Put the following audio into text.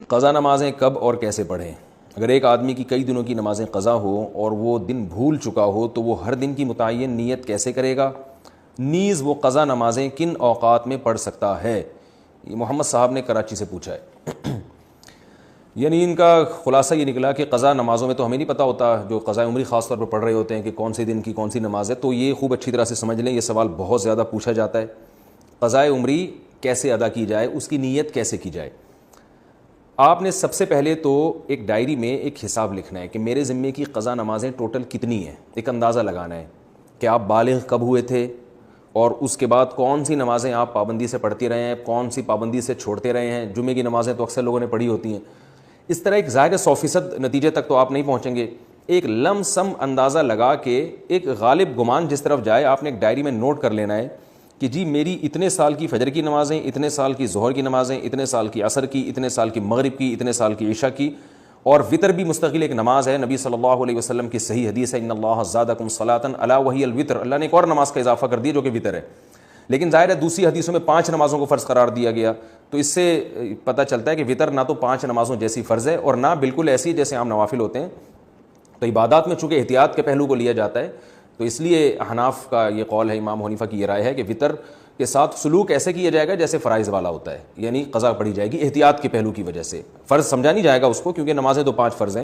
قضا نمازیں کب اور کیسے پڑھیں؟ اگر ایک آدمی کی کئی دنوں کی نمازیں قضا ہو اور وہ دن بھول چکا ہو تو وہ ہر دن کی متعین نیت کیسے کرے گا؟ نیز وہ قضا نمازیں کن اوقات میں پڑھ سکتا ہے؟ یہ محمد صاحب نے کراچی سے پوچھا ہے۔ یعنی ان کا خلاصہ یہ نکلا کہ قضا نمازوں میں تو ہمیں نہیں پتہ ہوتا، جو قضا عمری خاص طور پر پڑھ رہے ہوتے ہیں کہ کون سے دن کی کون سی نماز ہے، تو یہ خوب اچھی طرح سے سمجھ لیں، یہ سوال بہت زیادہ پوچھا جاتا ہے۔ قضا عمری کیسے ادا کی جائے، اس کی نیت کیسے کی جائے؟ آپ نے سب سے پہلے تو ایک ڈائری میں ایک حساب لکھنا ہے کہ میرے ذمے کی قضا نمازیں ٹوٹل کتنی ہیں، ایک اندازہ لگانا ہے کہ آپ بالغ کب ہوئے تھے اور اس کے بعد کون سی نمازیں آپ پابندی سے پڑھتے رہے ہیں، کون سی پابندی سے چھوڑتے رہے ہیں۔ جمعے کی نمازیں تو اکثر لوگوں نے پڑھی ہوتی ہیں۔ اس طرح ایک ظاہر 100% نتیجے تک تو آپ نہیں پہنچیں گے، ایک لم سم اندازہ لگا کے ایک غالب گمان جس طرف جائے آپ نے ایک ڈائری میں نوٹ کر لینا ہے کہ جی میری اتنے سال کی فجر کی نمازیں، اتنے سال کی ظہر کی نمازیں، اتنے سال کی عصر کی، اتنے سال کی مغرب کی، اتنے سال کی عشاء کی، اور وطر بھی مستقل ایک نماز ہے۔ نبی صلی اللہ علیہ وسلم کی صحیح حدیث ہے ان اللہ زادکم صلاۃ الا وہی الوتر، اللہ نے ایک اور نماز کا اضافہ کر دیا جو کہ وطر ہے۔ لیکن ظاہر ہے دوسری حدیثوں میں 5 نمازوں کو فرض قرار دیا گیا، تو اس سے پتہ چلتا ہے کہ وطر نہ تو 5 نمازوں جیسی فرض ہے اور نہ بالکل ایسی جیسے عام نوافل ہوتے ہیں۔ تو عبادات میں چونکہ احتیاط کے پہلو کو لیا جاتا ہے، تو اس لیے احناف کا یہ قول ہے، امام حنیفہ کی یہ رائے ہے کہ وطر کے ساتھ سلوک ایسے کیا جائے گا جیسے فرائض والا ہوتا ہے، یعنی قضا پڑھی جائے گی احتیاط کے پہلو کی وجہ سے۔ فرض سمجھا نہیں جائے گا اس کو، کیونکہ نمازیں تو 5 فرض ہیں۔